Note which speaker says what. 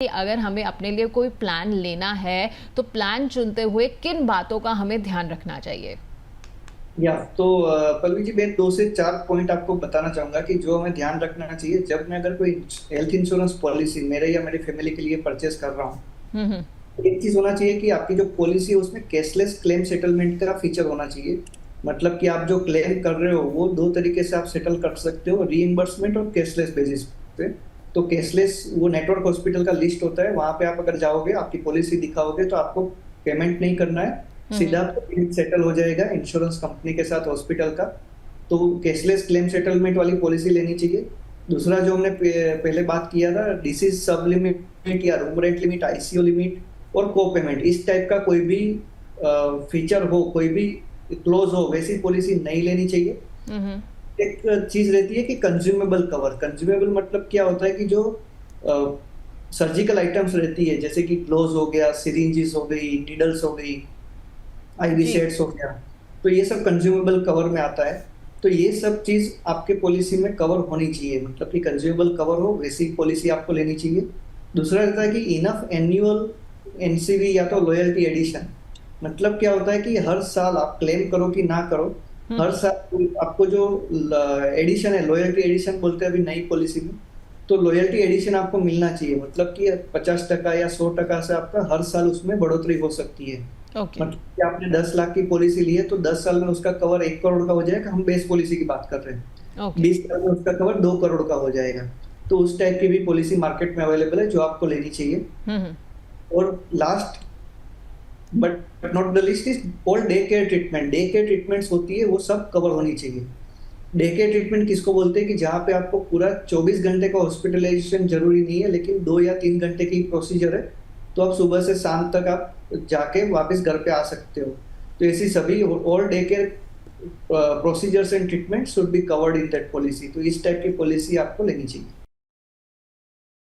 Speaker 1: कि अगर हमें अपने लिए कोई प्लान लेना है तो प्लान चुनते हुए किन बातों का हमें ध्यान रखना चाहिए?
Speaker 2: या तो पल्लवी जी, मैं 2 से 4 पॉइंट आपको बताना चाहूंगा कि जो हमें ध्यान रखना चाहिए जब मैं अगर कोई हेल्थ इंश्योरेंस पॉलिसी मेरे या मेरी फैमिली के लिए परचेस कर रहा हूँ।
Speaker 1: हम्म।
Speaker 2: एक चीज होना चाहिए कि आपकी जो पॉलिसी है उसमें कैशलेस क्लेम सेटलमेंट का फीचर होना चाहिए। मतलब कि आप जो क्लेम कर रहे हो वो दो तरीके से आप सेटल कर सकते हो, रीइंबर्समेंट और कैशलेस बेसिस पे। तो कैशलेस वो नेटवर्क हॉस्पिटल का लिस्ट होता है, वहां पे आप अगर जाओगे आपकी पॉलिसी दिखाओगे तो आपको पेमेंट नहीं करना है, सीधा सेटल हो जाएगा इंश्योरेंस कंपनी के साथ हॉस्पिटल का। तो कैशलेस क्लेम सेटलमेंट वाली पॉलिसी लेनी चाहिए। दूसरा जो हमने पहले बात किया था, डिसीज सब लिमिट या room rent limit, ICU limit और को पेमेंट, इस टाइप का कोई भी फीचर हो, कोई भी क्लोज हो, वैसी पॉलिसी नहीं लेनी चाहिए।
Speaker 1: हम्म।
Speaker 2: एक चीज रहती है कि कंज्यूमेबल कवर। कंज्यूमेबल मतलब क्या होता है कि जो सर्जिकल आइटम्स रहती है, जैसे कि ग्लोव्स हो गया, सिरिंजेस हो गई, नीडल्स हो गई, आईवी
Speaker 1: जी।
Speaker 2: सेट्स हो गया, तो ये सब कंज्यूमेबल कवर में आता है। तो ये सब चीज आपके पॉलिसी में कवर होनी चाहिए, मतलब कि कंज्यूमेबल कवर हो वैसी पॉलिसी आपको लेनी चाहिए। दूसरा रहता है कि इनफ एनुअल एनसीवी या तो लॉयल्टी एडिशन। मतलब क्या होता है कि हर साल आप क्लेम करो कि ना करो, हर साल आपको जो एडिशन है, लॉयल्टी एडिशन बोलते हैं अभी नई पॉलिसी में, तो लॉयल्टी एडिशन आपको मिलना चाहिए। मतलब कि 50% या 100% से आपका हर साल उसमें बढ़ोतरी हो सकती है।
Speaker 1: ओके।
Speaker 2: मतलब कि आपने 10 लाख की पॉलिसी ली है तो 10 साल में उसका कवर 1 करोड़ का हो जाएगा, हम बेस पॉलिसी की बात कर रहे हैं।
Speaker 1: ओके।
Speaker 2: 20 साल में उसका कवर 2 करोड़ का हो जाएगा। तो उस टाइप की भी पॉलिसी मार्केट में अवेलेबल है जो आपको लेनी चाहिए।
Speaker 1: हम्म।
Speaker 2: और last but not the list is all day care treatment. Day care treatments होती है वो सब कवर होनी चाहिए। डे केयर ट्रीटमेंट किसको बोलते हैं कि जहाँ पे आपको पूरा 24 घंटे का हॉस्पिटलाइजेशन जरूरी नहीं है, लेकिन 2 या 3 घंटे की प्रोसीजर है, तो आप सुबह से शाम तक आप जाके वापस घर पे आ सकते हो। तो ऐसी सभी all day care procedures and treatment should be covered in that policy. तो इस टाइप की पॉलिसी आपको लेनी चाहिए।